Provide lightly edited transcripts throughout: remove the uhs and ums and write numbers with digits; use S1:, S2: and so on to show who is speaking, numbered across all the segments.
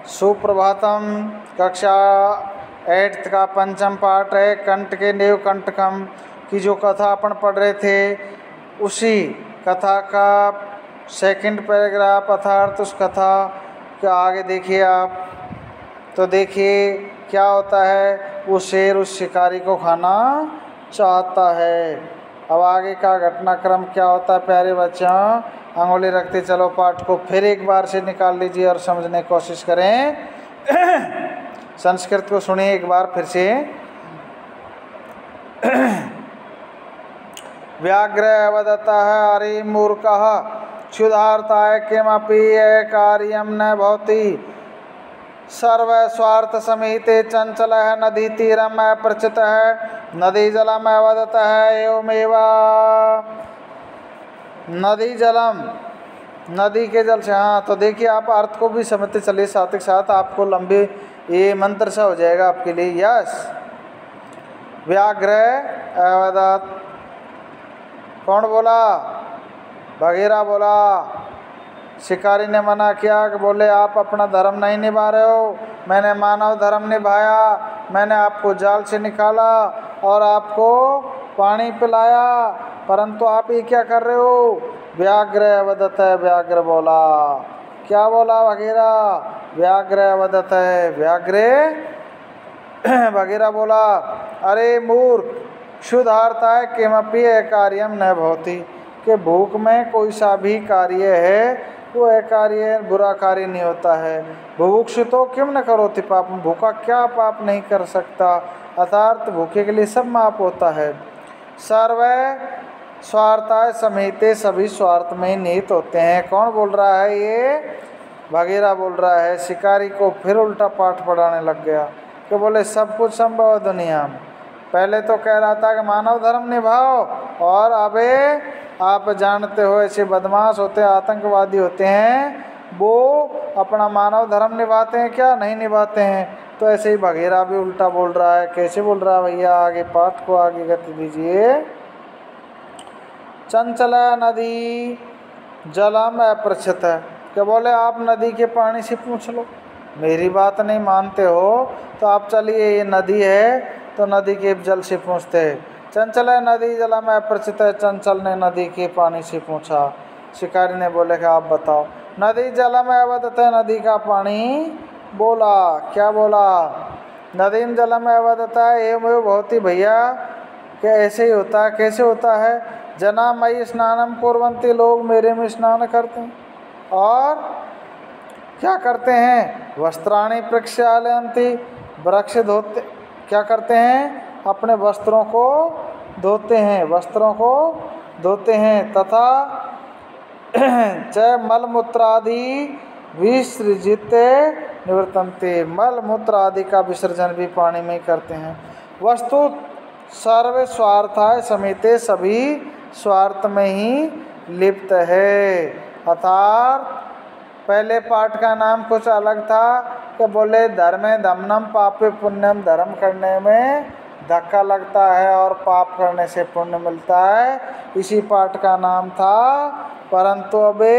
S1: सुप्रभातम। कक्षा 8 का पंचम पाठ है कंठ के नेव कंटकम की जो कथा अपन पढ़ रहे थे, उसी कथा का सेकंड पैराग्राफ अर्थात उस कथा के आगे देखिए आप। तो देखिए क्या होता है, वो शेर उस शिकारी को खाना चाहता है। अब आगे का घटनाक्रम क्या होता है प्यारे बच्चों, अंगुली रखते चलो पाठ को फिर एक बार से निकाल लीजिए और समझने की कोशिश करें। संस्कृत को सुनिए एक बार फिर से। व्याघ्र अवदतः अरे मूर्खः क्षुधार्ताय किमपि कार्यं न भवति सर्व स्वार्थ समीते चंचलः नदी तीरम प्रचितः नदी जलम अवदतः एवमेव। नदी जलम, नदी के जल से, हाँ तो देखिए आप अर्थ को भी समझते चलिए साथ ही साथ, आपको लंबे ये मंत्र सा हो जाएगा आपके लिए। यस, व्याघ्र अवदत, कौन बोला? बघेरा बोला। शिकारी ने मना किया कि बोले आप अपना धर्म नहीं निभा रहे हो, मैंने मानव धर्म निभाया, मैंने आपको जाल से निकाला और आपको पानी पिलाया, परंतु आप ये क्या कर रहे हो? व्याघ्र अवदत है, व्याघ्र बोला। क्या बोला बघेरा? व्याघ्र अवदत है, व्याघ्र बघेरा बोला अरे मूर्ख क्षुधार्ता है किमपि कार्यम न भवति, कि भूख में कोई सा भी कार्य है वो अकार्य बुरा कार्य नहीं होता है। बुभुक्षु तो क्यों न करोति पाप, भूखा क्या पाप नहीं कर सकता, अर्थात भूखे के लिए सब माप होता है। सर्व स्वार्थाय समेते, सभी स्वार्थ में निहित होते हैं। कौन बोल रहा है? ये बघेरा बोल रहा है। शिकारी को फिर उल्टा पाठ पढ़ाने लग गया कि बोले सब कुछ संभव है दुनिया में। पहले तो कह रहा था कि मानव धर्म निभाओ, और अबे आप जानते हो ऐसे बदमाश होते हैं, आतंकवादी होते हैं, वो अपना मानव धर्म निभाते हैं क्या? नहीं निभाते हैं। तो ऐसे ही बघेरा भी उल्टा बोल रहा है। कैसे बोल रहा है भैया? आगे पाठ को आगे गति दीजिए। चंचल नदी जलम अप्रचित, क्या बोले आप नदी के पानी से पूछ लो, मेरी बात नहीं मानते हो तो आप चलिए, ये नदी है तो नदी के जल से पूछते हैं। चंचल नदी जलम अप्रचित, चंचल ने नदी के पानी से पूछा। शिकारी ने बोले कि आप बताओ। नदी जलम अवदत, नदी का पानी बोला। क्या बोला? नदीम जलम अवदत एवं बहुत ही भैया कि ऐसे ही होता है। कैसे होता है? जना मई स्नानम कुर्वन्ति, लोग मेरे में स्नान करते हैं और क्या करते हैं? वस्त्राणि प्रक्षालयन्ति, वृक्ष धोते, क्या करते हैं? अपने वस्त्रों को धोते हैं, वस्त्रों को धोते हैं। तथा च मलमूत्रादि विसर्जित निवर्तन्ते, मल मूत्र आदि का विसर्जन भी पानी में ही करते हैं। वस्तु सर्व स्वार्थाय समेते, सभी स्वार्थ में ही लिप्त है। अर्थात पहले पाठ का नाम कुछ अलग था कि बोले धर्मे दमनम पापे पुण्यम, धर्म करने में धक्का लगता है और पाप करने से पुण्य मिलता है, इसी पाठ का नाम था। परंतु अबे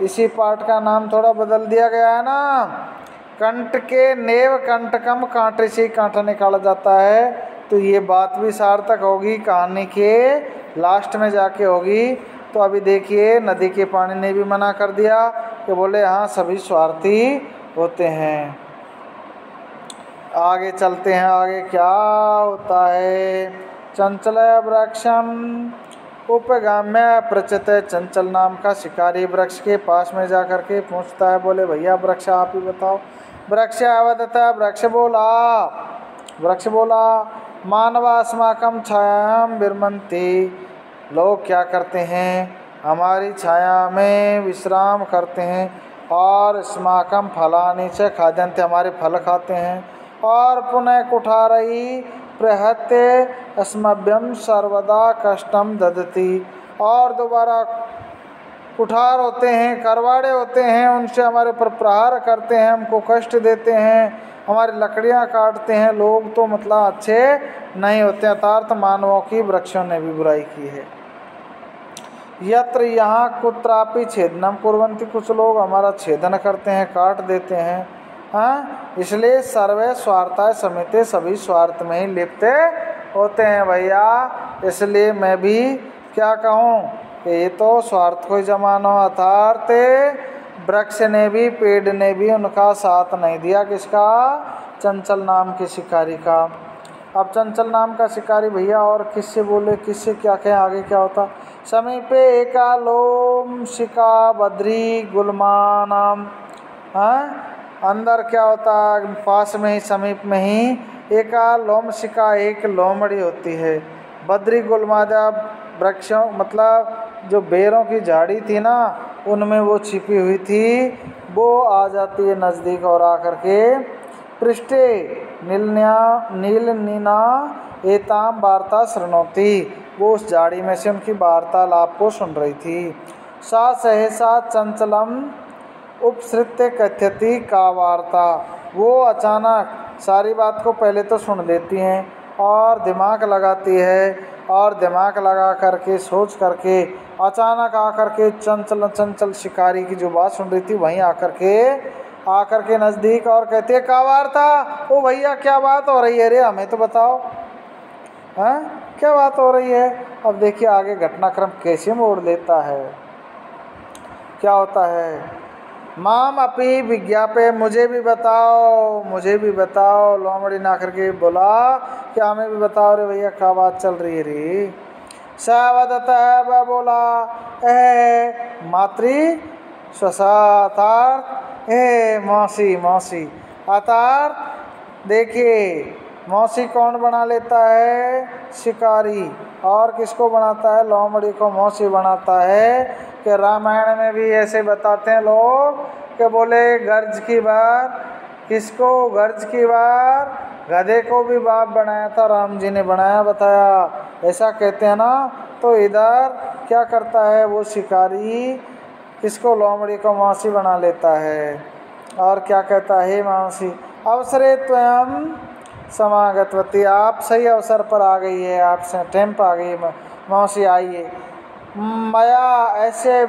S1: इसी पाठ का नाम थोड़ा बदल दिया गया है ना। कंठ के नेव कंटकम, कांटे से कांटा निकाला जाता है। तो ये बात भी सार्थक होगी, कहानी के लास्ट में जाके होगी। तो अभी देखिए नदी के पानी ने भी मना कर दिया कि बोले हाँ सभी स्वार्थी होते हैं। आगे चलते हैं, आगे क्या होता है। चंचल वृक्षम उपगाम्य प्रचित, चंचल नाम का शिकारी वृक्ष के पास में जाकर के पूछता है, बोले भैया वृक्ष आप ही बताओ। वृक्ष अवदता, वृक्ष बोला, वृक्ष बोला मानवा अस्माकं छायाम विरमन्ति, लोग क्या करते हैं? हमारी छाया में विश्राम करते हैं। और अस्माकं फलानि च खाद्यन्ते, हमारे फल खाते हैं। और पुनः कुठारई प्रहत्य अस्मभ्यम सर्वदा कष्टम ददति, और दोबारा कुठार होते हैं, करवाड़े होते हैं, उनसे हमारे पर प्रहार करते हैं, हमको कष्ट देते हैं, हमारी लकड़ियाँ काटते हैं। लोग तो मतलब अच्छे नहीं होते, अर्थात मानवों की वृक्षों ने भी बुराई की है। यत्र यहाँ कुत्रापि छेदनम कुर्वन्ति, कुछ लोग हमारा छेदन करते हैं, काट देते हैं। हाँ, इसलिए सर्वे स्वार्थाय समिते, सभी स्वार्थ में ही लिप्त होते हैं भैया। इसलिए मैं भी क्या कहूँ कि ये तो स्वार्थ को ही जमानो, अर्थात वृक्ष ने भी, पेड़ ने भी उनका साथ नहीं दिया, किसका? चंचल नाम के शिकारी का। अब चंचल नाम का शिकारी भैया और किससे बोले, किससे क्या कहें, आगे क्या होता? समीपे एका लोम शिका बद्री गुलमानम। हाँ, अंदर क्या होता? पास में ही, समीप में ही एका लोम शिका, एक लोमड़ी होती है। बद्री गुलमादा वृक्षों, मतलब जो बेरों की झाड़ी थी ना, उनमें वो छिपी हुई थी। वो आ जाती है नज़दीक और आकर के पृष्ठे नीलनीना एताम वार्ता शृणोती, वो उस झाड़ी में से उनकी वार्तालाप को सुन रही थी। सा सहसा चंचलम उपसृत्य कथ्यति का वार्ता, वो अचानक सारी बात को पहले तो सुन लेती हैं और दिमाग लगाती है, और दिमाग लगा करके सोच करके अचानक आकर के चंचल शिकारी की जो बात सुन रही थी वहीं आकर के नज़दीक और कहती है, का वार्ता? ओ भैया क्या बात हो रही है रे, हमें तो बताओ। हैं, क्या बात हो रही है? अब देखिए आगे घटनाक्रम कैसे मोड़ लेता है, क्या होता है। माम अपी विज्ञापे, मुझे भी बताओ, मुझे भी बताओ। लोमड़ी ना करके बोला कि हमें भी बताओ रे भैया, क्या बात चल रही है रे। सवदत है, वह बोला, मातृ स्वसातार्थ, मौसी मौसी। अर्थात देखिए, मौसी कौन बना लेता है? शिकारी। और किसको बनाता है? लोमड़ी को मौसी बनाता है। कि रामायण में भी ऐसे बताते हैं लोग कि बोले गर्ज की बार, किसको? गर्ज की बार गधे को भी बाप बनाया था, राम जी ने बनाया, बताया, ऐसा कहते हैं ना। तो इधर क्या करता है वो शिकारी, किसको? लोमड़ी को मौसी बना लेता है। और क्या कहता है? मौसी अवसरे त्वयं समागतवती, आप सही अवसर पर आ गई है, आपसे टाइम पर आ गई है मौसी, आइए। मया ऐसे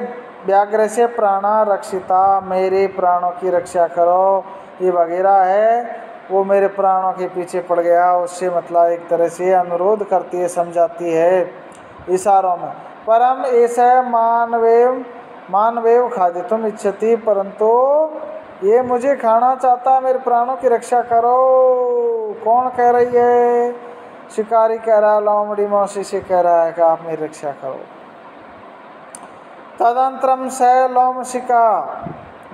S1: व्याघ्र से प्राणा रक्षिता, मेरे प्राणों की रक्षा करो, ये वगैरह है। वो मेरे प्राणों के पीछे पड़ गया, उससे मतलब एक तरह से अनुरोध करती है, समझाती है इशारों में। परम ऐसा मानवेव खादितुम इच्छति, परंतु ये मुझे खाना चाहता, मेरे प्राणों की रक्षा करो। कौन कह रही है? शिकारी कह रहा है, लोमड़ी मौसी से कह रहा है कि आप मेरी रक्षा करो। तदंतरम स लोमशिका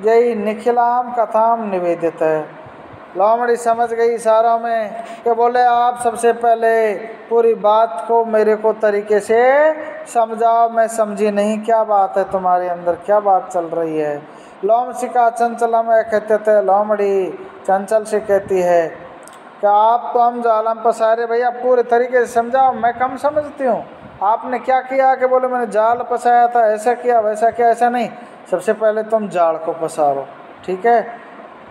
S1: यही निखिलाम कथाम निवेदित है। लोमड़ी समझ गई इशारों में कि बोले आप सबसे पहले पूरी बात को मेरे को तरीके से समझाओ, मैं समझी नहीं, क्या बात है तुम्हारे अंदर, क्या बात चल रही है। लोमशिका चंचलम कहते थे, लोमड़ी चंचल से कहती है कि आप तो हम जालम पसारे, भैया पूरे तरीके से समझाओ, मैं कम समझती हूँ। आपने क्या किया? कि बोले मैंने जाल पसाया था, ऐसा किया वैसा किया, ऐसा नहीं, सबसे पहले तुम जाल को पसारो, ठीक है।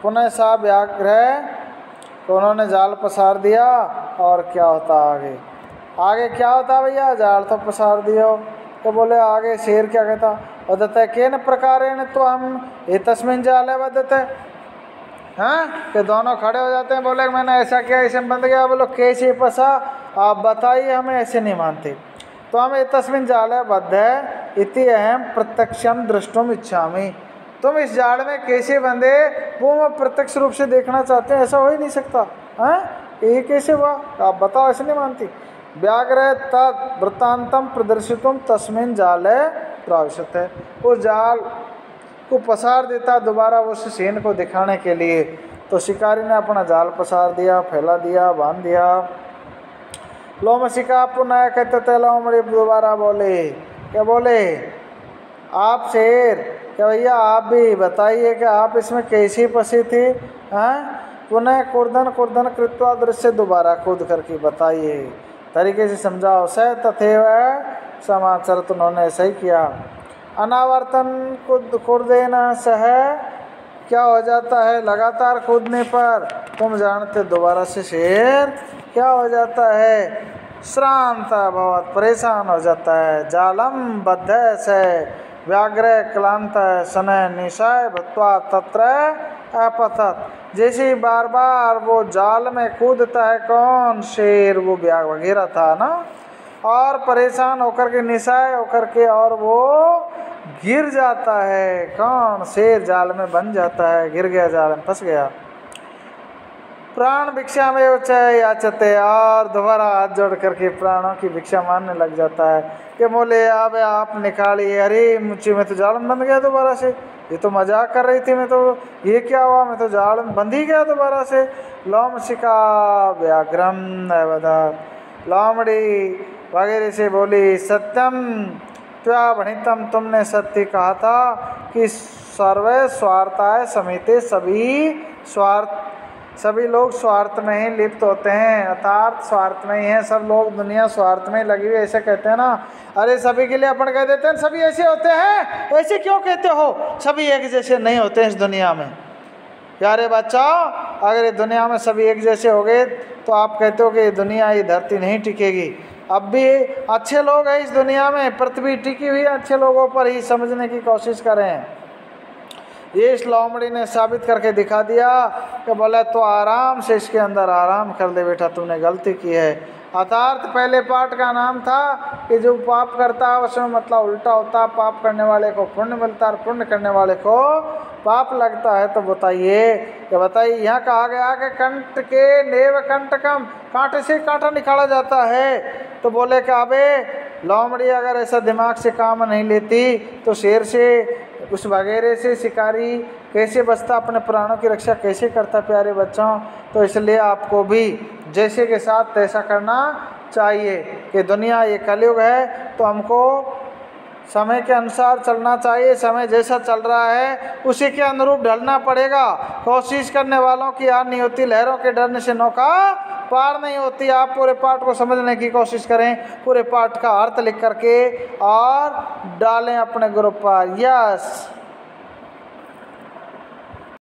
S1: पुनः सा व्याघ्र, तो उन्होंने जाल पसार दिया। और क्या होता आगे? आगे क्या होता भैया? जाल तो पसार दियो, तो बोले आगे शेर क्या कहता? वदते केन प्रकारेण तो हम ये तस्मिन जाले वदते, हाँ, कि दोनों खड़े हो जाते हैं, बोले मैंने ऐसा किया, ऐसे बंद गया। बोलो कैसे फंसा, आप बताइए, हमें ऐसे नहीं मानते। तो हम तस्मिन जाले बद्ध है इति अहम प्रत्यक्षम दृष्टुम इच्छामि, तुम इस जाल में कैसे बंधे वो मैं प्रत्यक्ष रूप से देखना चाहते हैं, ऐसा हो ही नहीं सकता। हाँ, ये कैसे हुआ, आप बताओ, ऐसे नहीं मानती। व्याघ्र तत् वृत्तांतम प्रदर्शितुम तस्मिन जाले प्राविशत है, उस जाल को पसार देता दोबारा उस शेन को दिखाने के लिए। तो शिकारी ने अपना जाल पसार दिया, फैला दिया, बांध दिया। लोमशिका पुनः कहते थे, लोमड़ी दोबारा बोले, क्या बोले? आप शेर, क्या भैया आप भी बताइए कि आप इसमें कैसी फंसी थी? हाँ, पुनः कुर्दन कुर्दन कृत्वा दृश्य, दोबारा कूद करके बताइए, तरीके से समझाओ। स तथैव समाचार, तो उन्होंने सही किया। अनावर्तन कुर्देन सह, क्या हो जाता है लगातार कूदने पर? तुम जानते दोबारा से शेर क्या हो जाता है? श्रांत, बहुत परेशान हो जाता है। जालम बद्ध से व्याघ्र क्लांत शनय निशय भत्वा तत्र अपतत, जैसे ही बार बार वो जाल में कूदता है कौन, शेर, वो ब्याग वगैरह था ना, और परेशान होकर के निशाय होकर के और वो गिर जाता है, कौन, शेर जाल में बन जाता है, गिर गया, जाल में फंस गया। प्राण भिक्षा में उच्चय याचते, और दोबारा हाथ जोड़ करके प्राणों की भिक्षा मांगने लग जाता है कि बोले अब आप निकालिए, अरे मुझे, मैं तो जाल में बंध गया दोबारा से, ये तो मजाक कर रही थी, मैं तो, ये क्या हुआ, मैं तो जाल में बंध ही गया दोबारा से। लोमशिका व्याघ्रम नवदात, लोमड़ी वगैरह से बोली सत्यम त्वा भणितम, तुमने सत्य कहा था कि सर्वे स्वार्थाय समिते, सभी लोग स्वार्थ में ही लिप्त होते हैं, अर्थात स्वार्थ में ही हैं सब लोग, दुनिया स्वार्थ में लगी हुई, ऐसे कहते हैं ना। अरे सभी के लिए अपन कह देते हैं सभी ऐसे होते हैं, ऐसे क्यों कहते हो, सभी एक जैसे नहीं होते हैं इस दुनिया में। प्यारे बच्चों, अगर ये दुनिया में सभी एक जैसे हो गए तो आप कहते हो कि ये दुनिया, ये धरती नहीं टिकेगी। अब भी अच्छे लोग हैं इस दुनिया में, पृथ्वी टिकी हुई अच्छे लोगों पर ही, समझने की कोशिश करें। ये इस लोमड़ी ने साबित करके दिखा दिया कि बोले तो आराम से इसके अंदर आराम कर ले बेटा, तूने गलती की है। अर्थात पहले पाठ का नाम था कि जो पाप करता है उसमें मतलब उल्टा होता, पाप करने वाले को पुण्य मिलता है, पुण्य करने वाले को पाप लगता है। तो बताइए यहाँ कहा गया कि कंठ के नेव कंटकम, कांटे से कांटा निकाला जाता है। तो बोले कि अबे लोमड़ी अगर ऐसा दिमाग से काम नहीं लेती तो शेर से, उस वगैरह से शिकारी कैसे बचता, अपने प्राणों की रक्षा कैसे करता। प्यारे बच्चों, तो इसलिए आपको भी जैसे के साथ तैसा करना चाहिए कि दुनिया ये कलयुग है तो हमको समय के अनुसार चलना चाहिए, समय जैसा चल रहा है उसी के अनुरूप ढलना पड़ेगा। कोशिश करने वालों की हार नहीं होती, लहरों के डरने से नौका पार नहीं होती। आप पूरे पाठ को समझने की कोशिश करें, पूरे पाठ का अर्थ लिख करके और डालें अपने ग्रुप पर। यस।